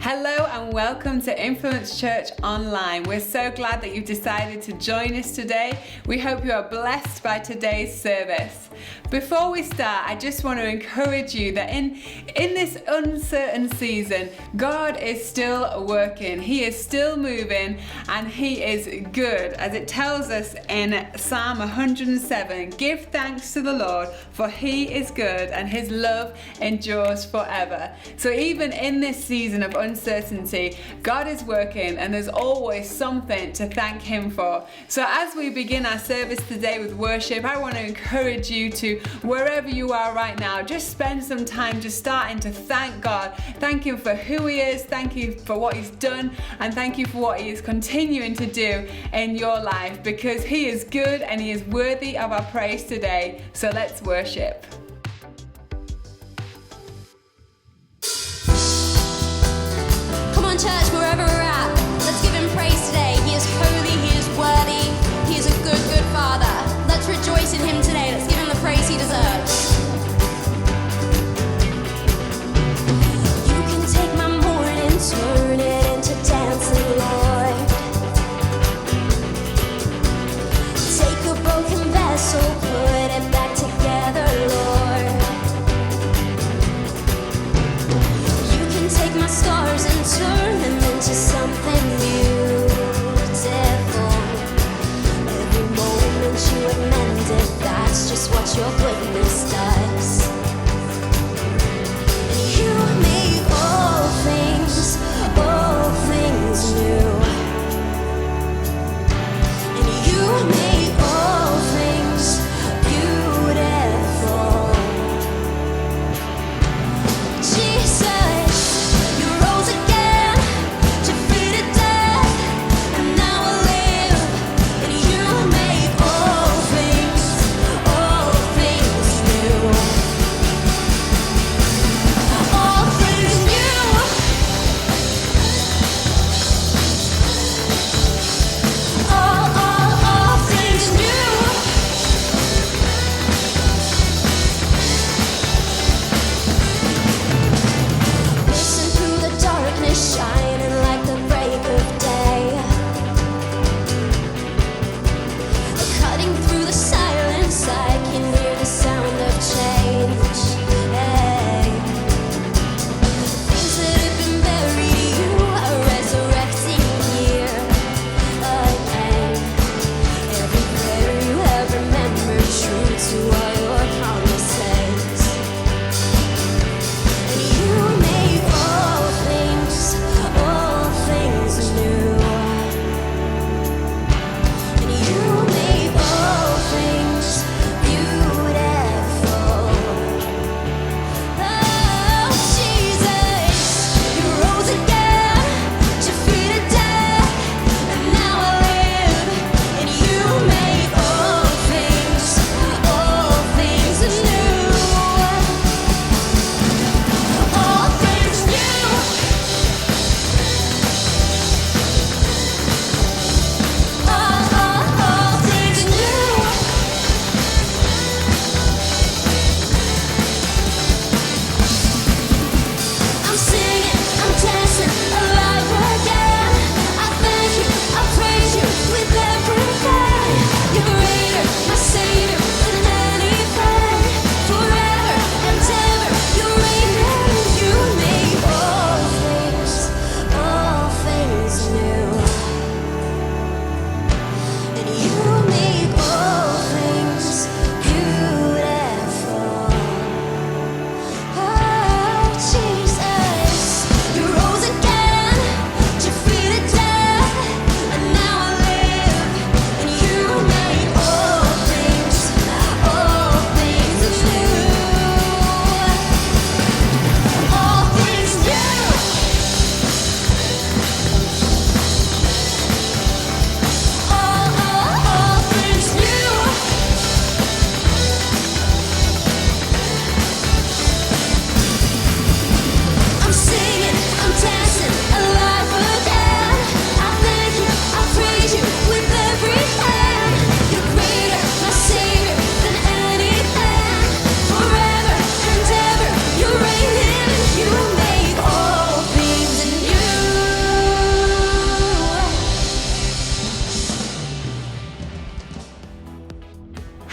Hello and welcome to Influence Church Online. We're so glad that you've decided to join us today. We hope you are blessed by today's service. Before we start, I just want to encourage you that in this uncertain season, God is still working. He is still moving and He is good. As it tells us in Psalm 107, give thanks to the Lord, for He is good and His love endures forever. So even in this season of uncertainty, God is working and there's always something to thank Him for. So as we begin our service today with worship, I want to encourage you to, wherever you are right now, just spend some time just starting to thank God. Thank Him for who He is, thank you for what He's done, and thank you for what He is continuing to do in your life, because He is good and He is worthy of our praise today. So let's worship. Church, wherever we're at, let's give Him praise today. He is holy, He is worthy, He is a good, good Father. Let's rejoice in Him today. Let's give Him the praise He deserves. You can take my morning, turn it into dancing, Lord. Take a broken vessel, put it back together, Lord.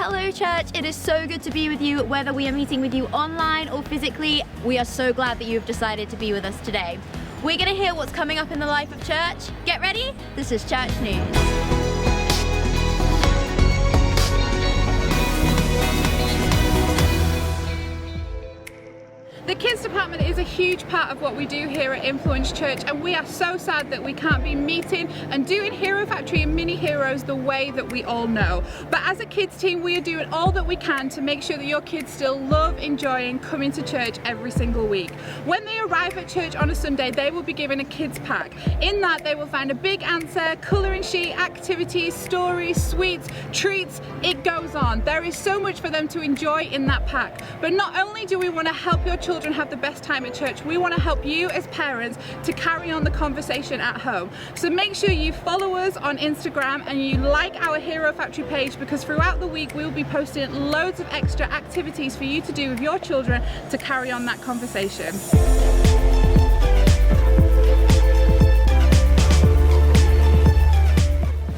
Hello church, it is so good to be with you, whether we are meeting with you online or physically. We are so glad that you have decided to be with us today. We're going to hear what's coming up in the life of church. Get ready, this is Church News. The kids department is a huge part of what we do here at Influence Church, and we are so sad that we can't be meeting and doing Hero Factory and Mini Heroes the way that we all know. But as a kids team, we are doing all that we can to make sure that your kids still love, enjoying coming to church every single week. When they arrive at church on a Sunday, they will be given a kids pack. In that, they will find a big answer, colouring sheet, activities, stories, sweets, treats, it goes on. There is so much for them to enjoy in that pack. But not only do we want to help your children have the best time at church, we want to help you as parents to carry on the conversation at home. So make sure you follow us on Instagram and you like our Hero Factory page, because throughout the week we'll be posting loads of extra activities for you to do with your children to carry on that conversation.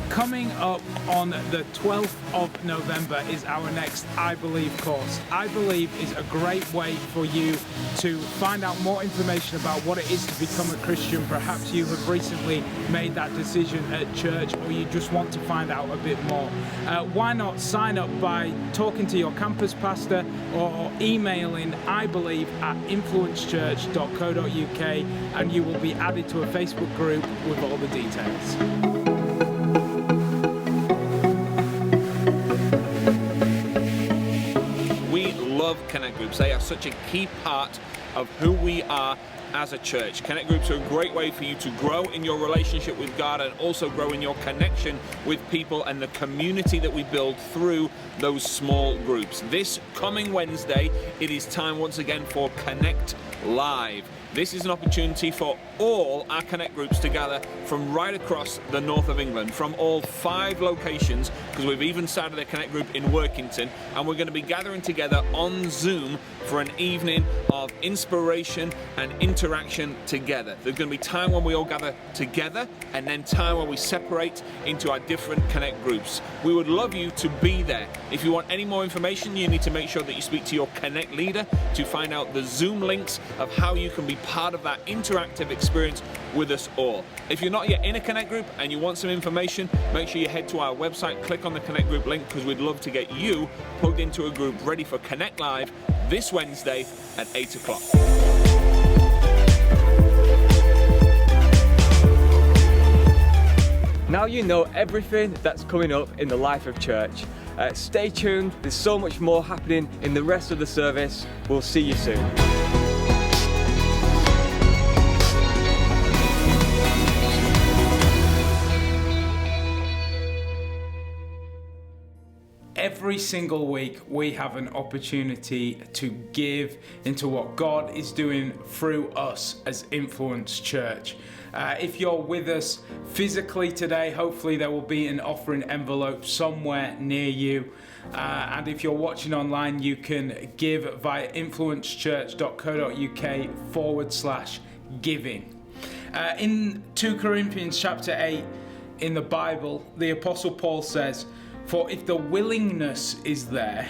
Coming up on the 12th of November is our next I Believe course. I Believe is a great way for you to find out more information about what it is to become a Christian. Perhaps you have recently made that decision at church, or you just want to find out a bit more. Why not sign up by talking to your campus pastor or emailing ibelieve@influencechurch.co.uk, and you will be added to a Facebook group with all the details. Connect groups. They are such a key part of who we are as a church. Connect groups are a great way for you to grow in your relationship with God and also grow in your connection with people and the community that we build through those small groups. This coming Wednesday, it is time once again for Connect Live. This is an opportunity for all our Connect groups to gather from right across the north of England, from all 5 locations, because we've even started a Connect group in Workington, and we're going to be gathering together on Zoom for an evening of inspiration and interaction together. There's going to be time when we all gather together, and then time when we separate into our different Connect groups. We would love you to be there. If you want any more information, you need to make sure that you speak to your Connect leader to find out the Zoom links of how you can be part of that interactive experience with us all. If you're not yet in a Connect group and you want some information, make sure you head to our website, click on the Connect group link, because we'd love to get you plugged into a group ready for Connect Live this Wednesday at 8 o'clock. Now you know everything that's coming up in the life of church. Stay tuned, there's so much more happening in the rest of the service. We'll see you soon. Every single week we have an opportunity to give into what God is doing through us as Influence Church. If you're with us physically today, hopefully there will be an offering envelope somewhere near you. And if you're watching online, you can give via influencechurch.co.uk/giving. In 2 Corinthians chapter 8 in the Bible, the Apostle Paul says, "For if the willingness is there,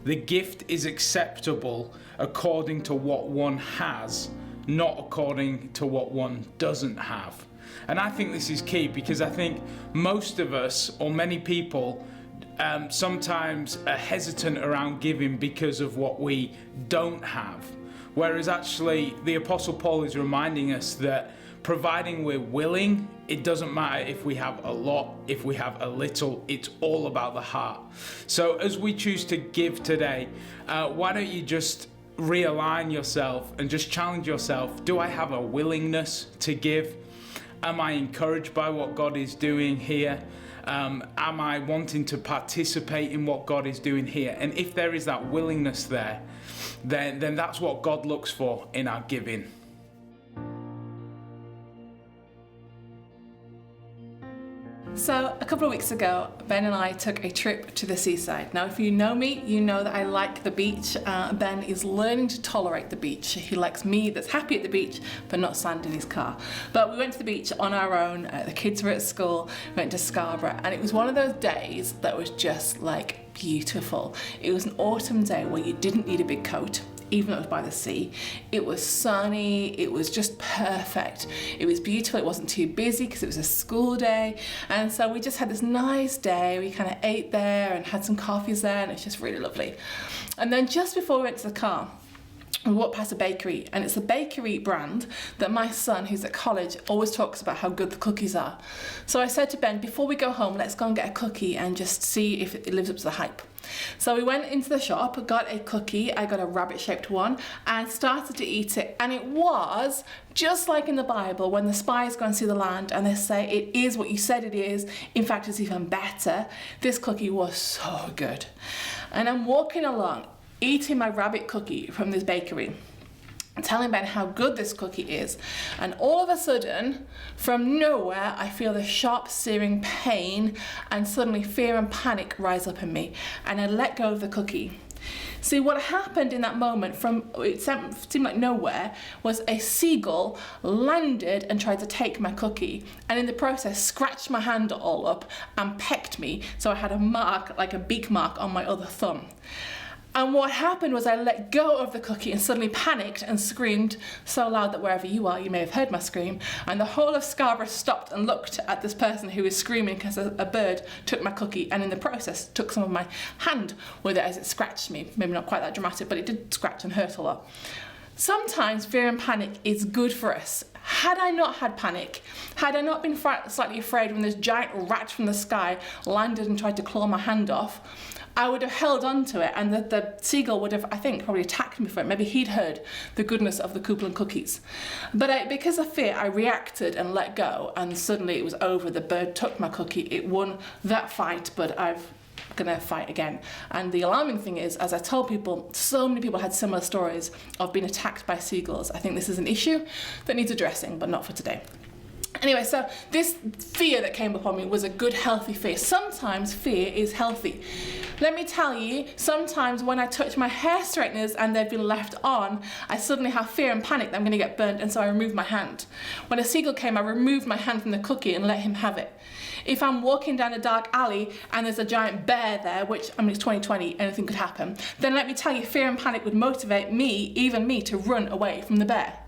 the gift is acceptable according to what one has, not according to what one doesn't have." And I think this is key, because I think most of us, or many people, sometimes are hesitant around giving because of what we don't have. Whereas actually the Apostle Paul is reminding us that providing we're willing, it doesn't matter if we have a lot, if we have a little, it's all about the heart. So as we choose to give today, why don't you just realign yourself and just challenge yourself. Do I have a willingness to give? Am I encouraged by what God is doing here? Am I wanting to participate in what God is doing here? And if there is that willingness there, then that's what God looks for in our giving. So a couple of weeks ago, Ben and I took a trip to the seaside. Now, if you know me, you know that I like the beach. Ben is learning to tolerate the beach. He likes me that's happy at the beach, but not sand in his car. But we went to the beach on our own. The kids were at school, we went to Scarborough, and it was one of those days that was just like beautiful. It was an autumn day where you didn't need a big coat, even though it was by the sea. It was sunny, it was just perfect. It was beautiful, it wasn't too busy because it was a school day. And so we just had this nice day. We kind of ate there and had some coffees there, and it's just really lovely. And then just before we went to the car, we walked past a bakery, and it's a bakery brand that my son, who's at college, always talks about how good the cookies are. So I said to Ben, before we go home, let's go and get a cookie and just see if it lives up to the hype. So we went into the shop, got a cookie, I got a rabbit-shaped one, and started to eat it. And it was just like in the Bible when the spies go and see the land and they say it is what you said it is. In fact, it's even better. This cookie was so good. And I'm walking along, eating my rabbit cookie from this bakery, telling Ben how good this cookie is, and all of a sudden, from nowhere, I feel the sharp searing pain, and suddenly fear and panic rise up in me, and I let go of the cookie. See, what happened in that moment, from it seemed like nowhere, was a seagull landed and tried to take my cookie, and in the process scratched my hand all up and pecked me, so I had a mark, like a beak mark, on my other thumb. And what happened was I let go of the cookie and suddenly panicked and screamed so loud that wherever you are, you may have heard my scream. And the whole of Scarborough stopped and looked at this person who was screaming because a bird took my cookie, and in the process took some of my hand with it as it scratched me. Maybe not quite that dramatic, but it did scratch and hurt a lot. Sometimes fear and panic is good for us. Had I not had panic, had I not been slightly afraid when this giant rat from the sky landed and tried to claw my hand off, I would have held on to it, and the seagull would have, I think, probably attacked me for it. Maybe he'd heard the goodness of the Coupland cookies. But because of fear, I reacted and let go, and suddenly it was over. The bird took my cookie. It won that fight, but I'm gonna fight again. And the alarming thing is, as I told people, so many people had similar stories of being attacked by seagulls. I think this is an issue that needs addressing, but not for today. Anyway, so this fear that came upon me was a good, healthy fear. Sometimes fear is healthy. Let me tell you, sometimes when I touch my hair straighteners and they've been left on, I suddenly have fear and panic that I'm going to get burnt, and so I remove my hand. When a seagull came, I removed my hand from the cookie and let him have it. If I'm walking down a dark alley and there's a giant bear there, which, I mean, it's 2020, anything could happen, then let me tell you, fear and panic would motivate me, even me, to run away from the bear.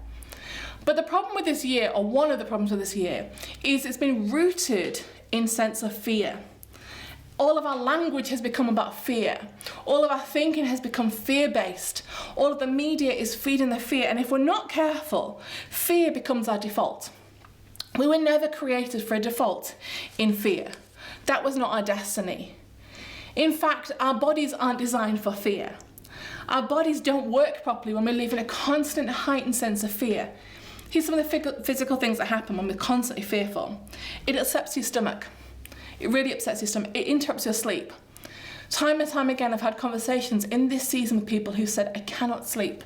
But the problem with this year, or one of the problems with this year, is it's been rooted in sense of fear. All of our language has become about fear. All of our thinking has become fear-based. All of the media is feeding the fear, and if we're not careful, fear becomes our default. We were never created for a default in fear. That was not our destiny. In fact, our bodies aren't designed for fear. Our bodies don't work properly when we live in a constant heightened sense of fear. Here's some of the physical things that happen when we're constantly fearful. It upsets your stomach. It really upsets your stomach. It interrupts your sleep. Time and time again, I've had conversations in this season with people who said, I cannot sleep.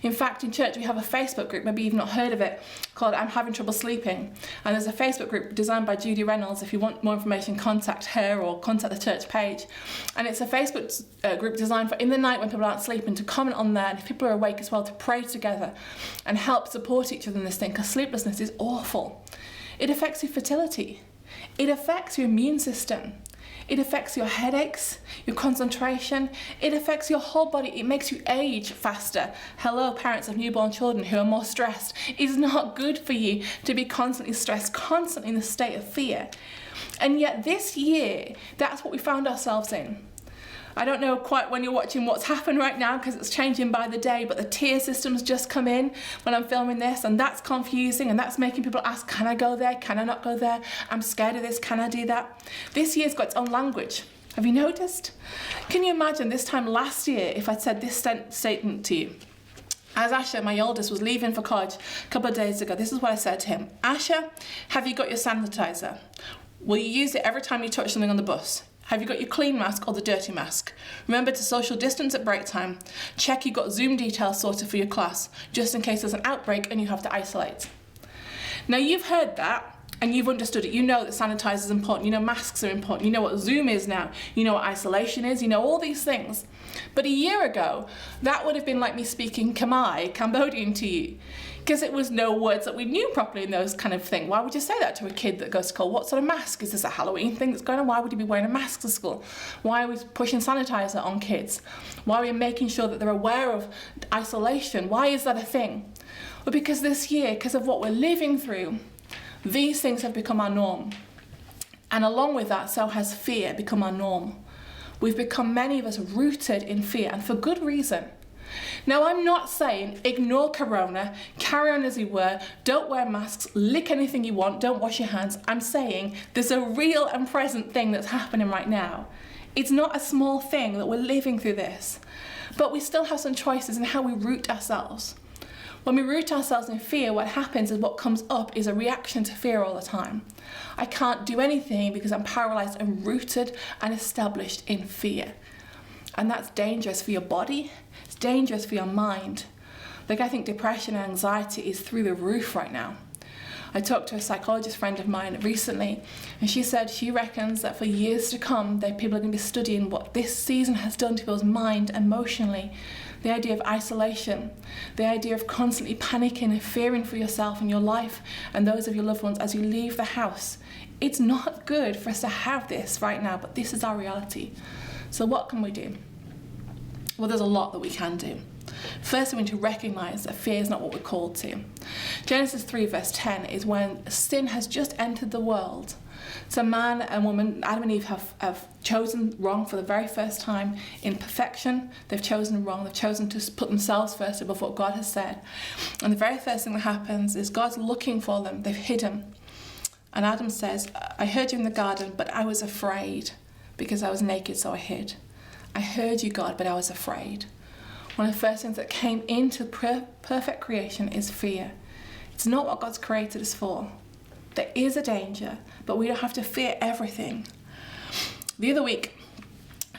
In fact, in church, we have a Facebook group, maybe you've not heard of it, called I'm Having Trouble Sleeping. And there's a Facebook group designed by Judy Reynolds. If you want more information, contact her or contact the church page. And it's a Facebook group designed for in the night when people aren't sleeping to comment on there, and if people are awake as well, to pray together and help support each other in this thing, because sleeplessness is awful. It affects your fertility. It affects your immune system. It affects your headaches, your concentration. It affects your whole body. It makes you age faster. Hello, parents of newborn children who are more stressed. It's not good for you to be constantly stressed, constantly in a state of fear. And yet this year, that's what we found ourselves in. I don't know quite when you're watching what's happened right now because it's changing by the day, but the tier system's just come in when I'm filming this, and that's confusing, and that's making people ask, can I go there? Can I not go there? I'm scared of this. Can I do that? This year's got its own language. Have you noticed? Can you imagine this time last year if I'd said this statement to you? As Asher, my oldest, was leaving for college a couple of days ago, this is what I said to him. Asher, have you got your sanitizer? Will you use it every time you touch something on the bus? Have you got your clean mask or the dirty mask? Remember to social distance at break time. Check you got Zoom details sorted for your class, just in case there's an outbreak and you have to isolate. Now you've heard that, and you've understood it. You know that sanitizer is important. You know masks are important. You know what Zoom is now. You know what isolation is. You know all these things. But a year ago, that would have been like me speaking Khmer, Cambodian to you, because it was no words that we knew properly in those kind of things. Why would you say that to a kid that goes to school? What sort of mask? Is this a Halloween thing that's going on? Why would you be wearing a mask to school? Why are we pushing sanitizer on kids? Why are we making sure that they're aware of isolation? Why is that a thing? Well, because this year, because of what we're living through, these things have become our norm. And along with that, so has fear become our norm. We've become, many of us, rooted in fear, and for good reason. Now, I'm not saying ignore corona, carry on as you were, don't wear masks, lick anything you want, don't wash your hands. I'm saying there's a real and present thing that's happening right now. It's not a small thing that we're living through this, but we still have some choices in how we root ourselves. When we root ourselves in fear, what happens is what comes up is a reaction to fear all the time. I can't do anything because I'm paralyzed and rooted and established in fear. And that's dangerous for your body. It's dangerous for your mind. Like, I think depression and anxiety is through the roof right now. I talked to a psychologist friend of mine recently, and she said she reckons that for years to come, that people are going to be studying what this season has done to people's mind emotionally. The idea of isolation, the idea of constantly panicking and fearing for yourself and your life and those of your loved ones as you leave the house. It's not good for us to have this right now, but this is our reality. So what can we do? Well, there's a lot that we can do. First, we need to recognise that fear is not what we're called to. Genesis 3 verse 10 is when sin has just entered the world. So man and woman, Adam and Eve, have chosen wrong for the very first time in perfection. They've chosen wrong. They've chosen to put themselves first above what God has said. And the very first thing that happens is God's looking for them. They've hid him. And Adam says, I heard you in the garden, but I was afraid because I was naked, so I hid. I heard you, God, but I was afraid. One of the first things that came into perfect creation is fear. It's not what God's created us for. There is a danger, but we don't have to fear everything. The other week,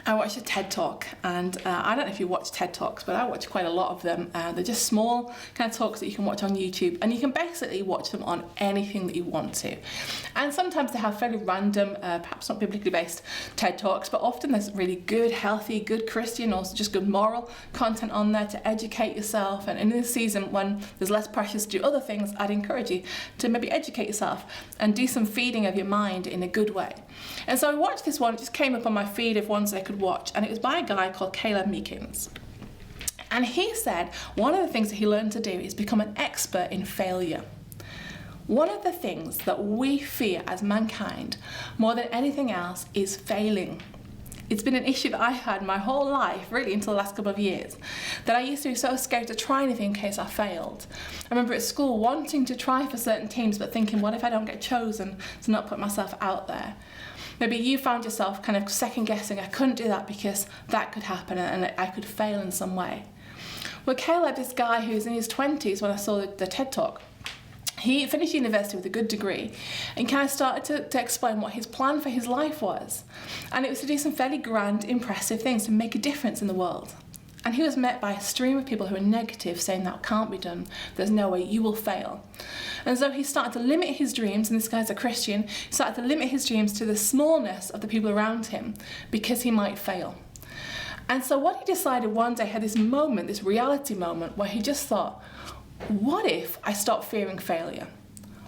I watched a TED Talk, and I don't know if you watch TED Talks, but I watch quite a lot of them. They're just small kind of talks that you can watch on YouTube, and you can basically watch them on anything that you want to. And sometimes they have fairly random, perhaps not biblically based TED Talks, but often there's really good, healthy, good Christian or just good moral content on there to educate yourself. And in this season, when there's less pressure to do other things, I'd encourage you to maybe educate yourself and do some feeding of your mind in a good way. And so I watched this one. It just came up on my feed of ones I could watch, and it was by a guy called Caleb Meekins. And he said one of the things that he learned to do is become an expert in failure. One of the things that we fear as mankind more than anything else is failing. It's been an issue that I had my whole life, really until the last couple of years, that I used to be so scared to try anything in case I failed. I remember at school wanting to try for certain teams, but thinking, what if I don't get chosen, to not put myself out there? Maybe you found yourself kind of second guessing, I couldn't do that because that could happen and I could fail in some way. Well, Caleb, this guy who's in his 20s when I saw the TED Talk, he finished university with a good degree and kind of started to explain what his plan for his life was. And it was to do some fairly grand, impressive things to make a difference in the world. And he was met by a stream of people who were negative, saying that can't be done, there's no way, you will fail. And so he started to limit his dreams, and this guy's a Christian, he started to limit his dreams to the smallness of the people around him because he might fail. And so what he decided one day, had this moment, this reality moment, where he just thought, what if I stopped fearing failure?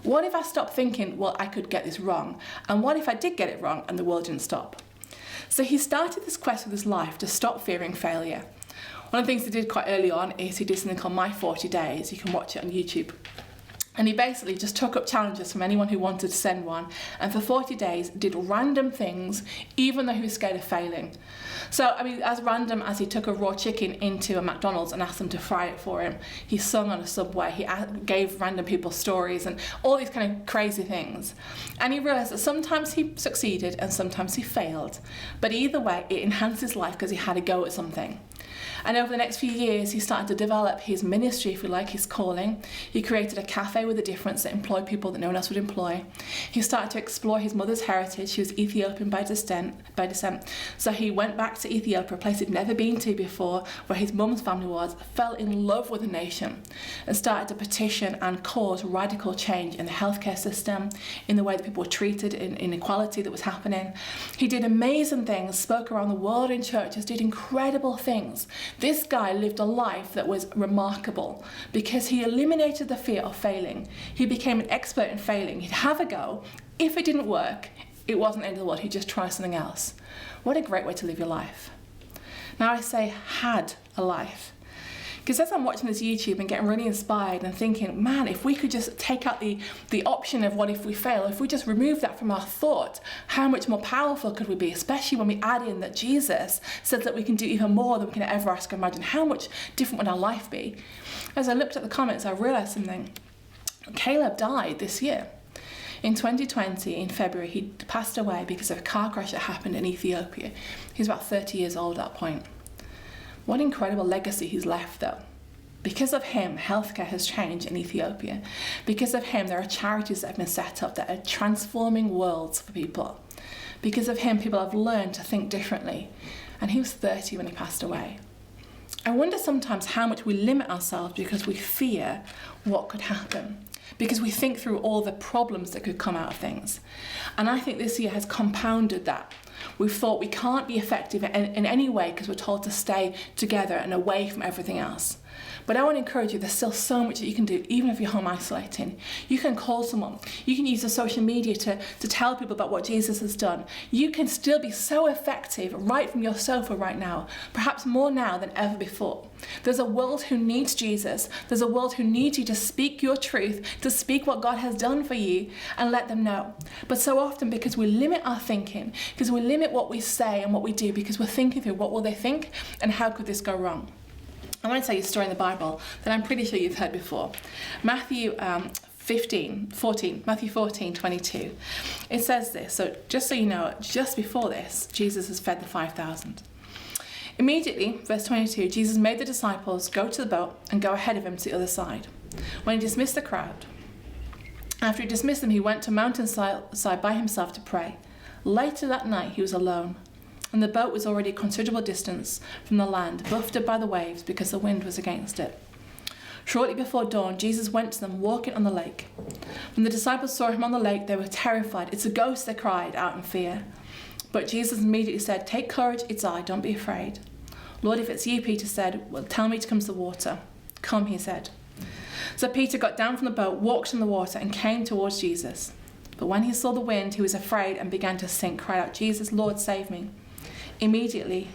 What if I stopped thinking, well, I could get this wrong? And what if I did get it wrong and the world didn't stop? So he started this quest with his life to stop fearing failure. One of the things he did quite early on is he did something called My 40 Days. You can watch it on YouTube. And he basically just took up challenges from anyone who wanted to send one, and for 40 days did random things, even though he was scared of failing. So, I mean, as random as he took a raw chicken into a McDonald's and asked them to fry it for him, he sung on a subway, he gave random people stories and all these kind of crazy things. And he realised that sometimes he succeeded and sometimes he failed, but either way it enhanced his life because he had a go at something. And over the next few years, he started to develop his ministry, if you like, his calling. He created a cafe with a difference that employed people that no one else would employ. He started to explore his mother's heritage. She was Ethiopian by descent. So he went back back to Ethiopia, a place he'd never been to before, where his mum's family was, fell in love with the nation and started to petition and cause radical change in the healthcare system, in the way that people were treated, in inequality that was happening. He did amazing things, spoke around the world in churches, did incredible things. This guy lived a life that was remarkable because he eliminated the fear of failing. He became an expert in failing. He'd have a go. If it didn't work, it wasn't the end of the world. He'd just try something else. What a great way to live your life. Now I say had a life. Because as I'm watching this YouTube and getting really inspired and thinking, man, if we could just take out the option of what if we fail, if we just remove that from our thought, how much more powerful could we be? Especially when we add in that Jesus says that we can do even more than we can ever ask or imagine. How much different would our life be? As I looked at the comments, I realised something. Caleb died this year. In 2020, in February, he passed away because of a car crash that happened in Ethiopia. He was about 30 years old at that point. What incredible legacy he's left, though. Because of him, healthcare has changed in Ethiopia. Because of him, there are charities that have been set up that are transforming worlds for people. Because of him, people have learned to think differently. And he was 30 when he passed away. I wonder sometimes how much we limit ourselves because we fear what could happen. Because we think through all the problems that could come out of things. And I think this year has compounded that. We've thought we can't be effective in any way because we're told to stay together and away from everything else. But I want to encourage you, there's still so much that you can do, even if you're home isolating. You can call someone. You can use the social media to tell people about what Jesus has done. You can still be so effective right from your sofa right now, perhaps more now than ever before. There's a world who needs Jesus. There's a world who needs you to speak your truth, to speak what God has done for you and let them know. But so often, because we limit our thinking, because we limit what we say and what we do, because we're thinking through what will they think and how could this go wrong. I want to tell you a story in the Bible that I'm pretty sure you've heard before. Matthew 14:22. It says this, so just so you know, just before this, Jesus has fed the 5,000. Immediately, verse 22, Jesus made the disciples go to the boat and go ahead of him to the other side. When he dismissed the crowd, after he dismissed them, he went to mountainside by himself to pray. Later that night, he was alone. And the boat was already a considerable distance from the land, buffeted by the waves because the wind was against it. Shortly before dawn, Jesus went to them walking on the lake. When the disciples saw him on the lake, they were terrified. "It's a ghost," they cried out in fear. But Jesus immediately said, "Take courage, it's I, don't be afraid." "Lord, if it's you," Peter said, "well, tell me to come to the water." "Come," he said. So Peter got down from the boat, walked in the water, and came towards Jesus. But when he saw the wind, he was afraid and began to sink, cried out, "Jesus, Lord, save me." Immediately,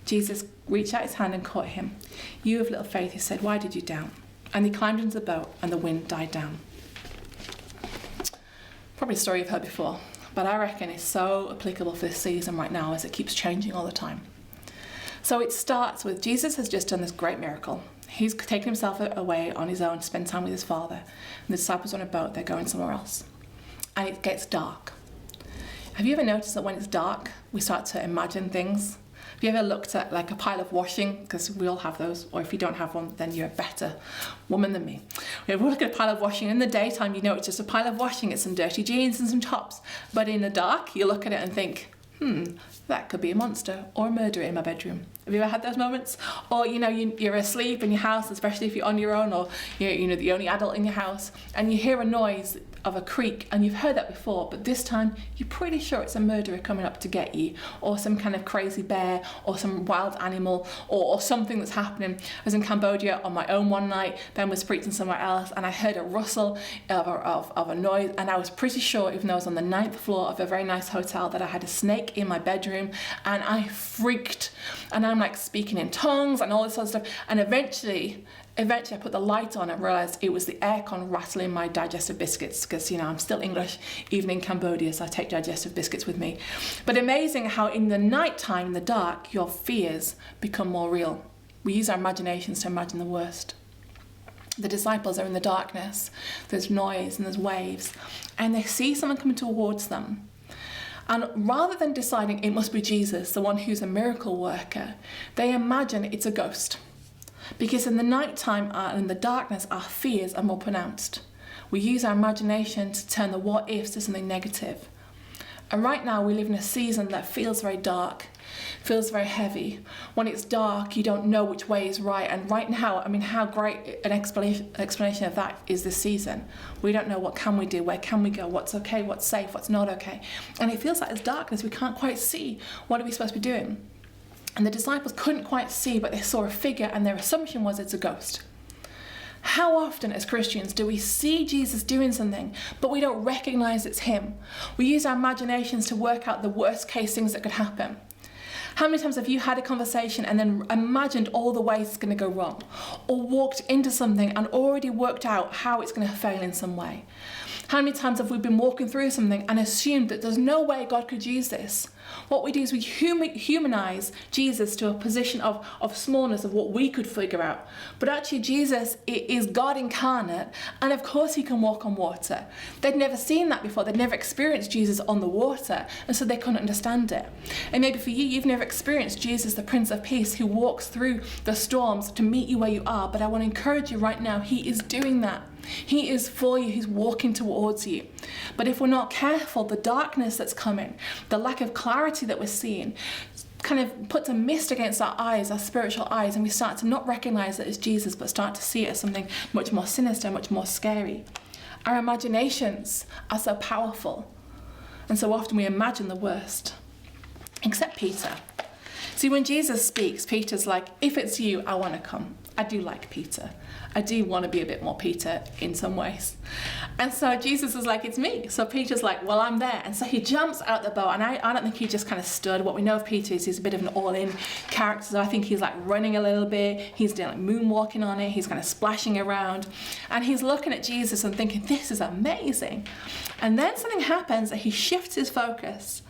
Jesus reached out his hand and caught him. "You of little faith," he said, "why did you doubt?" And he climbed into the boat and the wind died down. Probably a story you've heard before, but I reckon it's so applicable for this season right now as it keeps changing all the time. So it starts with Jesus has just done this great miracle. He's taken himself away on his own to spend time with his Father. And the disciples are on a boat, they're going somewhere else. And it gets dark. Have you ever noticed that when it's dark, we start to imagine things? Have you ever looked at like a pile of washing? Because we all have those. Or if you don't have one, then you're a better woman than me. If we look at a pile of washing, in the daytime, you know it's just a pile of washing. It's some dirty jeans and some tops. But in the dark, you look at it and think, that could be a monster or a murderer in my bedroom. Have you ever had those moments? Or, you're asleep in your house, especially if you're on your own or you're the only adult in your house, and you hear a noise of a creak, and you've heard that before, but this time you're pretty sure it's a murderer coming up to get you, or some kind of crazy bear, or some wild animal, or something that's happening. I was in Cambodia on my own one night. Ben was preaching somewhere else, and I heard a rustle of a noise, and I was pretty sure, even though I was on the 9th floor of a very nice hotel, that I had a snake in my bedroom, and I freaked, and I'm like speaking in tongues and all this sort of stuff, and eventually I put the light on and realised it was the aircon rattling my digestive biscuits because, I'm still English, even in Cambodia, so I take digestive biscuits with me. But amazing how in the night time, in the dark, your fears become more real. We use our imaginations to imagine the worst. The disciples are in the darkness, there's noise and there's waves, and they see someone coming towards them. And rather than deciding it must be Jesus, the one who's a miracle worker, they imagine it's a ghost. Because in the nighttime and in the darkness, our fears are more pronounced. We use our imagination to turn the what ifs to something negative. And right now we live in a season that feels very dark. feels very heavy. When it's dark, you don't know which way is right. And right now, I mean, how great an explanation of that is this season. We don't know what can we do, where can we go, what's okay, what's safe, what's not okay. And it feels like there's darkness. We can't quite see what are we supposed to be doing. And the disciples couldn't quite see, but they saw a figure and their assumption was it's a ghost. How often as Christians do we see Jesus doing something, but we don't recognize it's him? We use our imaginations to work out the worst case things that could happen. How many times have you had a conversation and then imagined all the ways it's going to go wrong? Or walked into something and already worked out how it's going to fail in some way? How many times have we been walking through something and assumed that there's no way God could use this? What we do is we humanize Jesus to a position of smallness of what we could figure out. But actually Jesus is God incarnate, and of course he can walk on water. They'd never seen that before. They'd never experienced Jesus on the water, and so they couldn't understand it. And maybe for you, you've never experienced Jesus, the Prince of Peace, who walks through the storms to meet you where you are. But I want to encourage you right now, he is doing that. He is for you, he's walking towards you. But if we're not careful, the darkness that's coming, the lack of clarity that we're seeing, kind of puts a mist against our eyes, our spiritual eyes, and we start to not recognize that it's Jesus, but start to see it as something much more sinister, much more scary. Our imaginations are so powerful, and so often we imagine the worst. Except Peter. See, when Jesus speaks, Peter's like, if it's you, I want to come. I do like Peter. I do want to be a bit more Peter in some ways. And so Jesus is like, it's me. So Peter's like, well, I'm there. And so he jumps out the boat. And I don't think he just kind of stood. What we know of Peter is he's a bit of an all-in character. So I think he's like running a little bit. He's doing like moonwalking on it. He's kind of splashing around. And he's looking at Jesus and thinking, this is amazing. And then something happens that he shifts his focus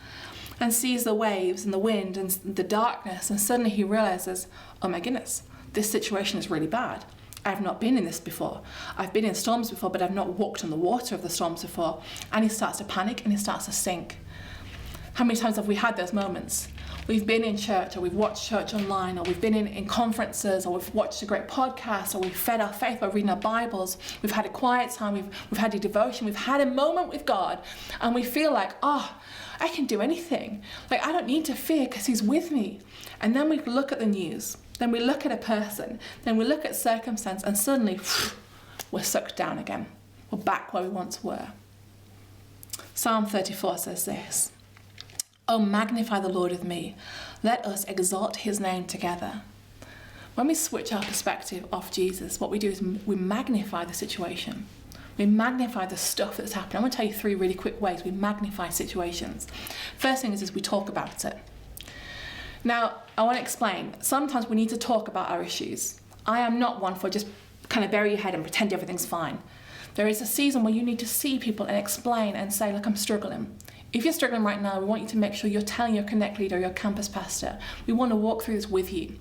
and sees the waves and the wind and the darkness. And suddenly he realizes, oh my goodness, this situation is really bad. I've not been in this before. I've been in storms before, but I've not walked on the water of the storms before. And he starts to panic and he starts to sink. How many times have we had those moments? We've been in church, or we've watched church online, or we've been in conferences, or we've watched a great podcast, or we've fed our faith by reading our Bibles. We've had a quiet time, we've had a devotion, we've had a moment with God, and we feel like, oh, I can do anything. Like, I don't need to fear because he's with me. And then we look at the news. Then we look at a person, then we look at circumstance, and suddenly we're sucked down again. We're back where we once were. Psalm 34 says this, oh, magnify the Lord with me. Let us exalt his name together. When we switch our perspective off Jesus, what we do is we magnify the situation. We magnify the stuff that's happening. I'm going to tell you 3 really quick ways we magnify situations. First thing is we talk about it. Now, I want to explain. Sometimes we need to talk about our issues. I am not one for just kind of bury your head and pretend everything's fine. There is a season where you need to see people and explain and say, look, I'm struggling. If you're struggling right now, we want you to make sure you're telling your Connect leader, your campus pastor. We want to walk through this with you.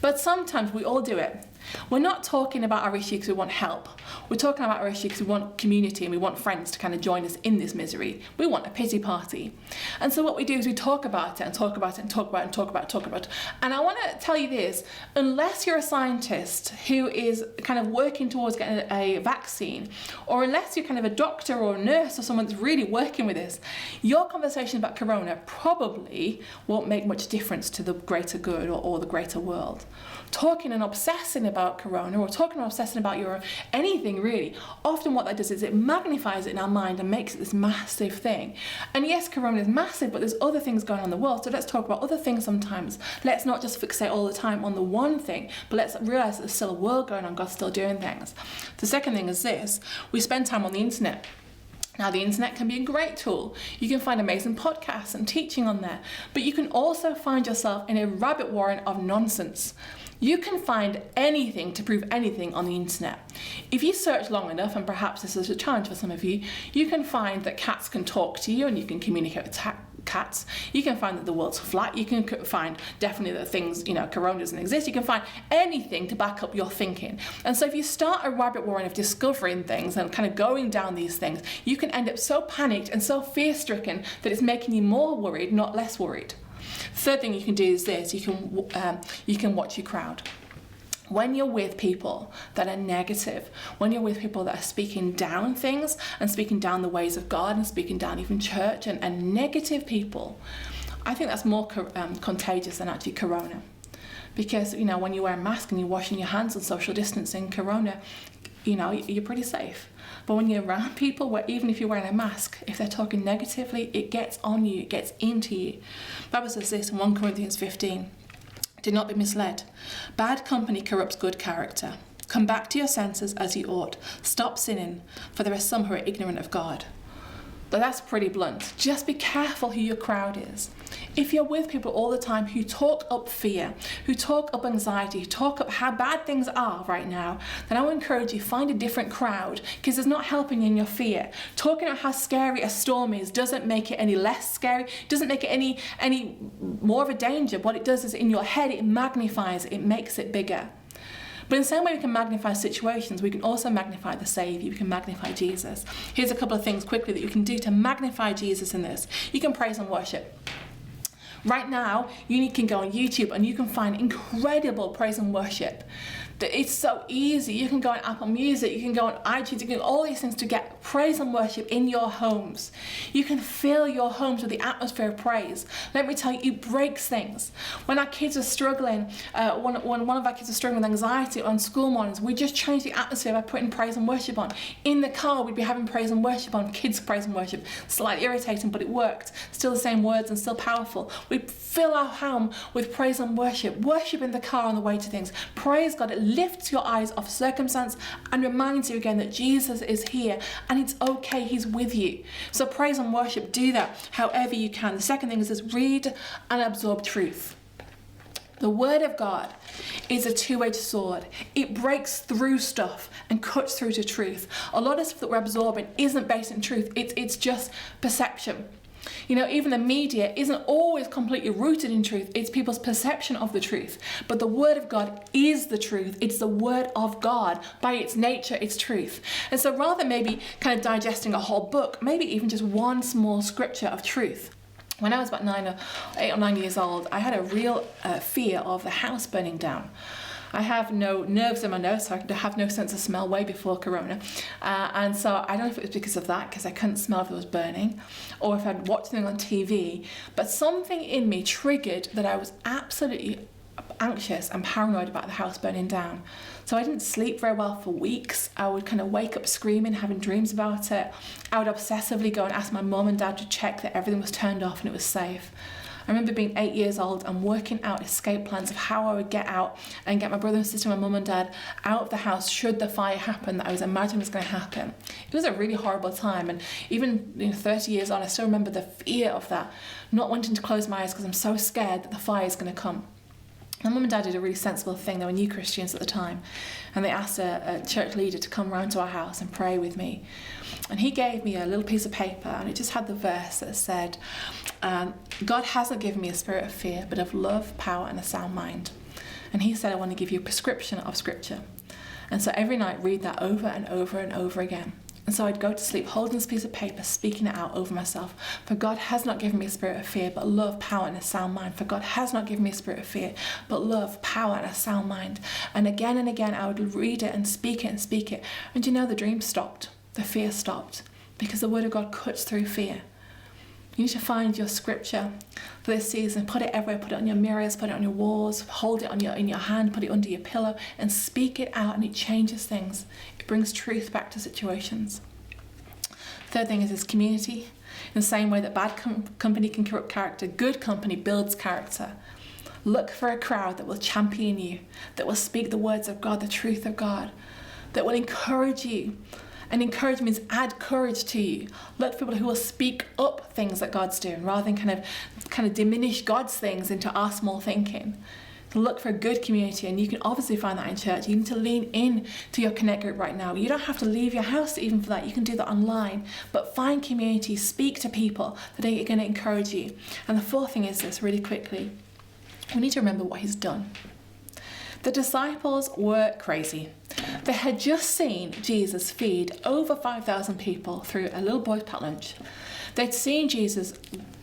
But sometimes we all do it. We're not talking about our issue because we want help. We're talking about our issue because we want community and we want friends to kind of join us in this misery. We want a pity party. And so what we do is we talk about it and talk about it and talk about it and talk about it, talk about it. And I want to tell you this, unless you're a scientist who is kind of working towards getting a vaccine, or unless you're kind of a doctor or a nurse or someone that's really working with this, your conversation about corona probably won't make much difference to the greater good or the greater world. Talking and obsessing about corona, or talking and obsessing about anything really, often what that does is it magnifies it in our mind and makes it this massive thing. And yes, corona is massive, but there's other things going on in the world, so let's talk about other things sometimes. Let's not just fixate all the time on the one thing, but let's realize that there's still a world going on, God's still doing things. The second thing is this, we spend time on the internet. Now, the internet can be a great tool. You can find amazing podcasts and teaching on there, but you can also find yourself in a rabbit warren of nonsense. You can find anything to prove anything on the internet. If you search long enough, and perhaps this is a challenge for some of you, you can find that cats can talk to you and you can communicate with cats. You can find that the world's flat. You can find definitely that things, corona doesn't exist. You can find anything to back up your thinking. And so if you start a rabbit warren of discovering things and kind of going down these things, you can end up so panicked and so fear-stricken that it's making you more worried, not less worried. Third thing you can do is this, you can watch your crowd. When you're with people that are negative, when you're with people that are speaking down things and speaking down the ways of God and speaking down even church and negative people, I think that's more contagious than actually corona. Because, you know, when you wear a mask and you're washing your hands and social distancing, corona, you know, you're pretty safe. But when you're around people, where even if you're wearing a mask, if they're talking negatively, it gets on you, it gets into you. The Bible says this in 1 Corinthians 15, do not be misled. Bad company corrupts good character. Come back to your senses as you ought. Stop sinning, for there are some who are ignorant of God. But that's pretty blunt. Just be careful who your crowd is. If you're with people all the time who talk up fear, who talk up anxiety, who talk up how bad things are right now, then I would encourage you, find a different crowd, because it's not helping you in your fear. Talking about how scary a storm is doesn't make it any less scary, doesn't make it any more of a danger. What it does is in your head, it magnifies it, it makes it bigger. But in the same way we can magnify situations, we can also magnify the Saviour, we can magnify Jesus. Here's a couple of things quickly that you can do to magnify Jesus in this. You can praise and worship. Right now, you can go on YouTube and you can find incredible praise and worship. It's so easy. You can go on Apple Music, you can go on iTunes, you can do all these things to get praise and worship in your homes. You can fill your homes with the atmosphere of praise. Let me tell you, it breaks things. When our kids are struggling, when one of our kids are struggling with anxiety on school mornings, we just change the atmosphere by putting praise and worship on. In the car, we'd be having praise and worship on, kids praise and worship. Slightly irritating, but it worked. Still the same words and still powerful. We fill our home with praise and worship. Worship in the car on the way to things. Praise God. It lifts your eyes off circumstance and reminds you again that Jesus is here and it's okay, he's with you. So praise and worship, do that however you can. The second thing is read and absorb truth. The Word of God is a two-edged sword. It breaks through stuff and cuts through to truth. A lot of stuff that we're absorbing isn't based in truth, it's just perception. You know, even the media isn't always completely rooted in truth. It's people's perception of the truth. But the Word of God is the truth. It's the Word of God. By its nature, it's truth. And so rather than maybe kind of digesting a whole book, maybe even just one small scripture of truth. When I was about 8 or 9 years old, I had a real fear of the house burning down. I have no nerves in my nose, so I have no sense of smell way before corona. And so I don't know if it was because of that, because I couldn't smell if it was burning, or if I'd watched something on TV, but something in me triggered that I was absolutely anxious and paranoid about the house burning down. So I didn't sleep very well for weeks. I would kind of wake up screaming, having dreams about it. I would obsessively go and ask my mum and dad to check that everything was turned off and it was safe. I remember being 8 years old and working out escape plans of how I would get out and get my brother and sister and my mum and dad out of the house should the fire happen that I was imagining was going to happen. It was a really horrible time, and even 30 years on, I still remember the fear of that, not wanting to close my eyes because I'm so scared that the fire is going to come. My mum and dad did a really sensible thing. They were new Christians at the time, and they asked a church leader to come round to our house and pray with me. And he gave me a little piece of paper, and it just had the verse that said, God hasn't given me a spirit of fear, but of love, power, and a sound mind. And he said, I want to give you a prescription of scripture. And so every night, read that over and over and over again. And so I'd go to sleep holding this piece of paper, speaking it out over myself. For God has not given me a spirit of fear, but love, power, and a sound mind. For God has not given me a spirit of fear, but love, power, and a sound mind. And again, I would read it and speak it and speak it. And the dream stopped. The fear stopped. Because the Word of God cuts through fear. You need to find your scripture for this season. Put it everywhere. Put it on your mirrors. Put it on your walls. Hold it in your hand. Put it under your pillow. And speak it out, and it changes things. It brings truth back to situations. Third thing is community. In the same way that bad company can corrupt character, good company builds character. Look for a crowd that will champion you, that will speak the words of God, the truth of God, that will encourage you. And encourage means add courage to you. Look for people who will speak up things that God's doing, rather than kind of diminish God's things into our small thinking. To look for a good community, and you can obviously find that in church. You need to lean in to your Connect group right now. You don't have to leave your house even for that. You can do that online. But find community, speak to people that are going to encourage you. And the fourth thing is this, really quickly. We need to remember what he's done. The disciples were crazy. They had just seen Jesus feed over 5,000 people through a little boy's packed lunch. They'd seen Jesus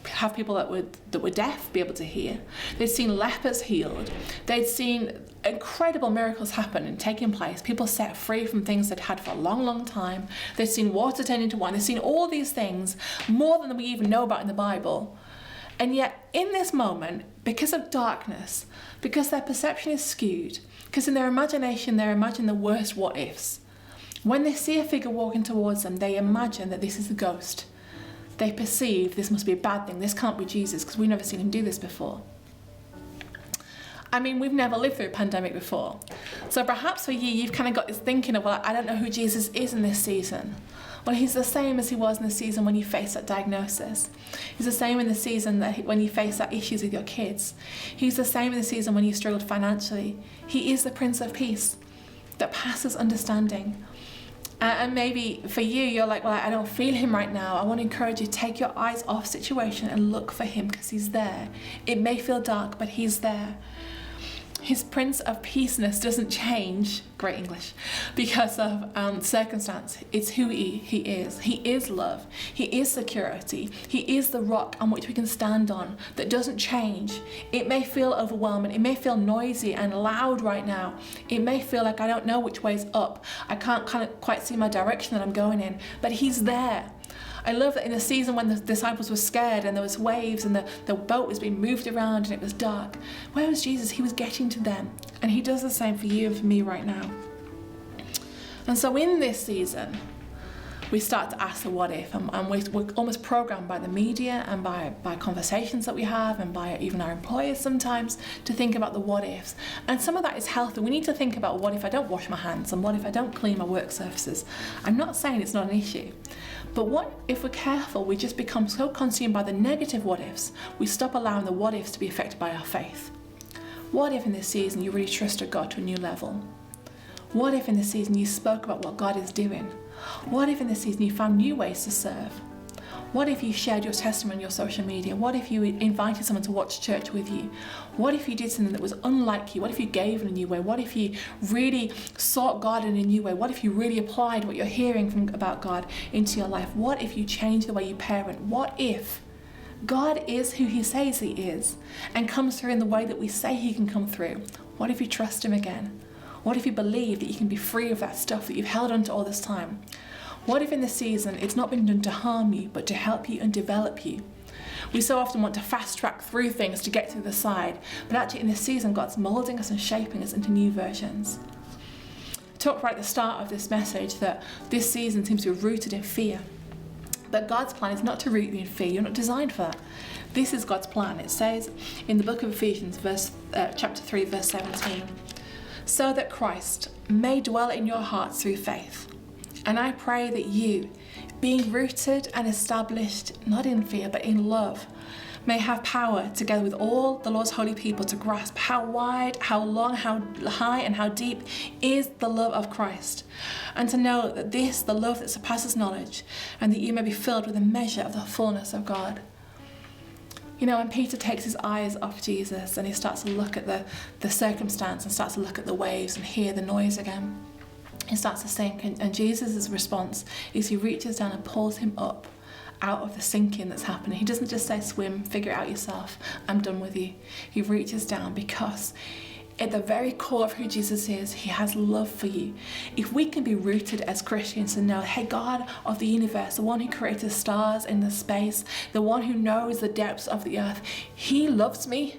have people that were deaf be able to hear. They'd seen lepers healed. They'd seen incredible miracles happen and taking place. People set free from things they'd had for a long, long time. They'd seen water turn into wine. They'd seen all these things, more than we even know about in the Bible. And yet in this moment, because of darkness, because their perception is skewed, because in their imagination they imagine the worst what ifs, when they see a figure walking towards them, they imagine that this is the ghost. They perceive this must be a bad thing, this can't be Jesus, because we've never seen him do this before. I mean, we've never lived through a pandemic before. So perhaps for you, you've kind of got this thinking of, well, I don't know who Jesus is in this season. Well, he's the same as he was in the season when you faced that diagnosis. He's the same in the season when you faced that issues with your kids. He's the same in the season when you struggled financially. He is the Prince of Peace that passes understanding. And maybe for you, you're like, well, I don't feel him right now. I want to encourage you, take your eyes off situation and look for him, because he's there. It may feel dark, but he's there. His Prince of Peaceness doesn't change, great English, because of circumstance. It's who he is. He is love. He is security. He is the rock on which we can stand on that doesn't change. It may feel overwhelming. It may feel noisy and loud right now. It may feel like I don't know which way's up. I can't kind of quite see my direction that I'm going in, but he's there. I love that in the season when the disciples were scared and there was waves and the boat was being moved around and it was dark, where was Jesus? He was getting to them. And he does the same for you and for me right now. And so in this season, we start to ask the what if, and we're almost programmed by the media and by conversations that we have and by even our employers sometimes to think about the what ifs. And some of that is healthy. We need to think about, what if I don't wash my hands, and what if I don't clean my work surfaces? I'm not saying it's not an issue. But what if we're careful, we just become so consumed by the negative what ifs, we stop allowing the what ifs to be affected by our faith. What if in this season you really trusted God to a new level? What if in this season you spoke about what God is doing? What if in this season you found new ways to serve? What if you shared your testimony on your social media? What if you invited someone to watch church with you? What if you did something that was unlike you? What if you gave in a new way? What if you really sought God in a new way? What if you really applied what you're hearing about God into your life? What if you changed the way you parent? What if God is who he says he is and comes through in the way that we say he can come through? What if you trust him again? What if you believe that you can be free of that stuff that you've held onto all this time? What if in this season it's not been done to harm you, but to help you and develop you? We so often want to fast track through things to get to the side, but actually in this season God's moulding us and shaping us into new versions. I talked right at the start of this message that this season seems to be rooted in fear. But God's plan is not to root you in fear. You're not designed for that. This is God's plan. It says in the book of Ephesians, chapter 3, verse 17, so that Christ may dwell in your hearts through faith. And I pray that you, being rooted and established, not in fear, but in love, may have power, together with all the Lord's holy people, to grasp how wide, how long, how high, and how deep is the love of Christ, and to know that this, the love that surpasses knowledge, and that you may be filled with a measure of the fullness of God. You know, when Peter takes his eyes off Jesus and he starts to look at the circumstance and starts to look at the waves and hear the noise again, he starts to sink, and Jesus' response is he reaches down and pulls him up out of the sinking that's happening. He doesn't just say, swim, figure it out yourself, I'm done with you. He reaches down because at the very core of who Jesus is, he has love for you. If we can be rooted as Christians and know, hey, God of the universe, the one who created the stars in the space, the one who knows the depths of the earth, he loves me,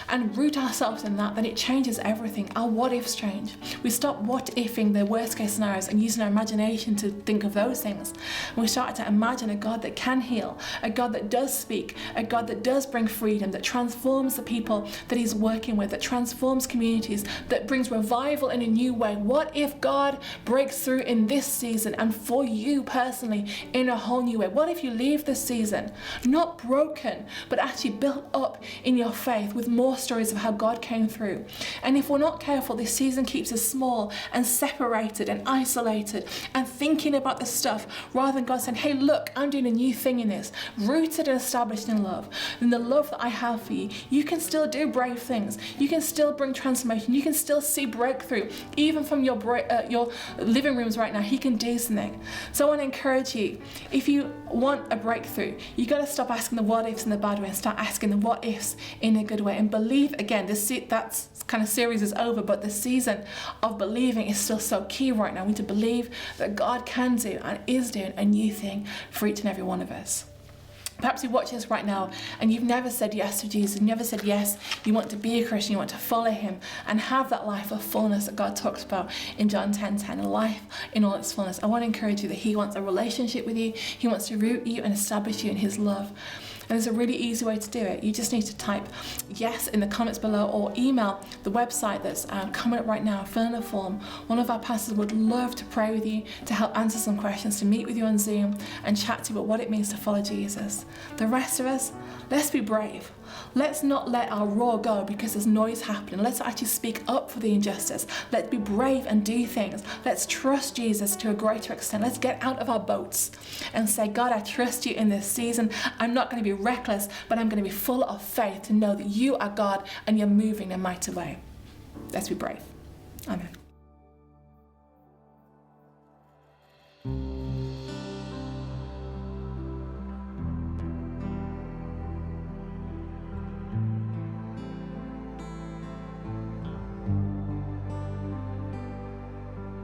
and root ourselves in that, then it changes everything. Our what ifs change. We stop what ifing the worst case scenarios and using our imagination to think of those things. And we start to imagine a God that can heal, a God that does speak, a God that does bring freedom, that transforms the people that he's working with, that transforms communities, that brings revival in a new way. What if God breaks through in this season and for you personally in a whole new way? What if you leave this season not broken, but actually built up in your faith with more stories of how God came through? And if we're not careful, this season keeps us small and separated and isolated and thinking about this stuff rather than God saying, hey, look, I'm doing a new thing in this, rooted and established in love. And the love that I have for you, you can still do brave things. You can still bring transformation. You can still see breakthrough. Even from your living rooms right now, he can do something. So I want to encourage you, if you want a breakthrough, you got to stop asking the what ifs in the bad way and start asking the what ifs in a good way. And believe, again, that kind of series is over, but the season of believing is still so key right now. We need to believe that God can do and is doing a new thing for each and every one of us. Perhaps you watch this right now and you've never said yes to Jesus, you've never said yes, you want to be a Christian, you want to follow him and have that life of fullness that God talks about in John 10:10, a life in all its fullness. I want to encourage you that he wants a relationship with you, he wants to root you and establish you in his love. And there's a really easy way to do it. You just need to type yes in the comments below or email the website that's coming up right now, fill in a form. One of our pastors would love to pray with you, to help answer some questions, to meet with you on Zoom and chat to you about what it means to follow Jesus. The rest of us, let's be brave. Let's not let our roar go because there's noise happening. Let's actually speak up for the injustice. Let's be brave and do things. Let's trust Jesus to a greater extent. Let's get out of our boats and say, God, I trust you in this season. I'm not going to be reckless, but I'm going to be full of faith to know that you are God and you're moving in a mighty way. Let's be brave. Amen.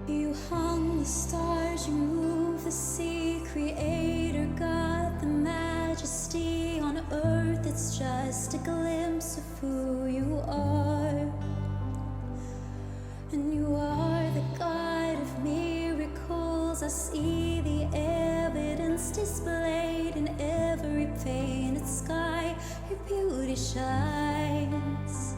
You hung the stars, you moved the sea, Creator God, the majesty on earth. It's just a glimpse of who you are. And you are the God of miracles. I see the evidence displayed in every painted sky. Your beauty shines,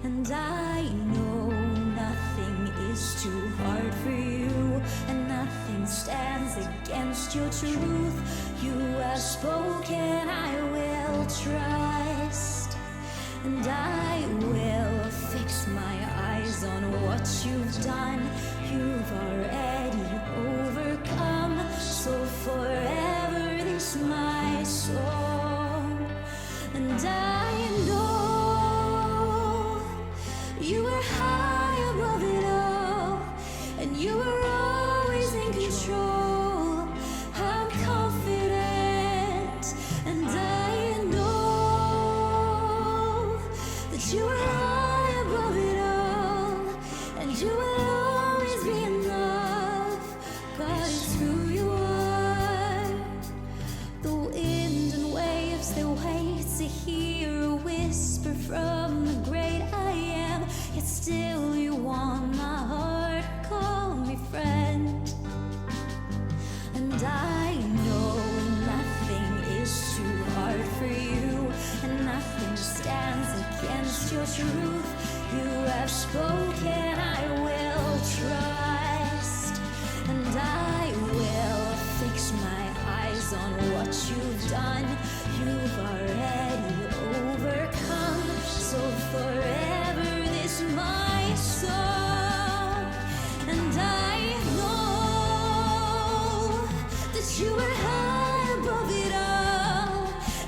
and I know nothing is too hard for you, and nothing stands against your truth. You have spoken, I will trust, and I will fix my eyes on what you've done. You've already overcome, so forever this my song. And I know you are high above it all, and you are always in control. I'm confident, and I know that you are high above it all, and you will always be enough. God is who you are. The wind and waves, they wait to hear a whisper from the great I am. Yet still you want my heart, call me friend. And I know nothing is too hard for you, and nothing stands against your truth. You have spoken, I will trust, and I will fix my eyes on what you've done. You've already overcome, so forever this my song. And I know that you are high above it all,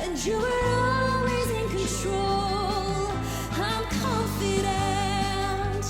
and you are always in control. I'm confident,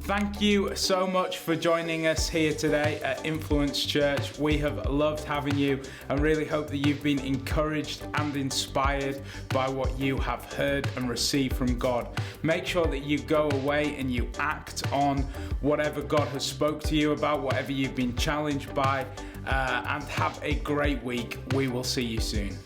Thank you so much for joining us here today at Influence Church. We have loved having you and really hope that you've been encouraged and inspired by what you have heard and received from God. Make sure that you go away and you act on whatever God has spoke to you about, whatever you've been challenged by, and have a great week. We will see you soon.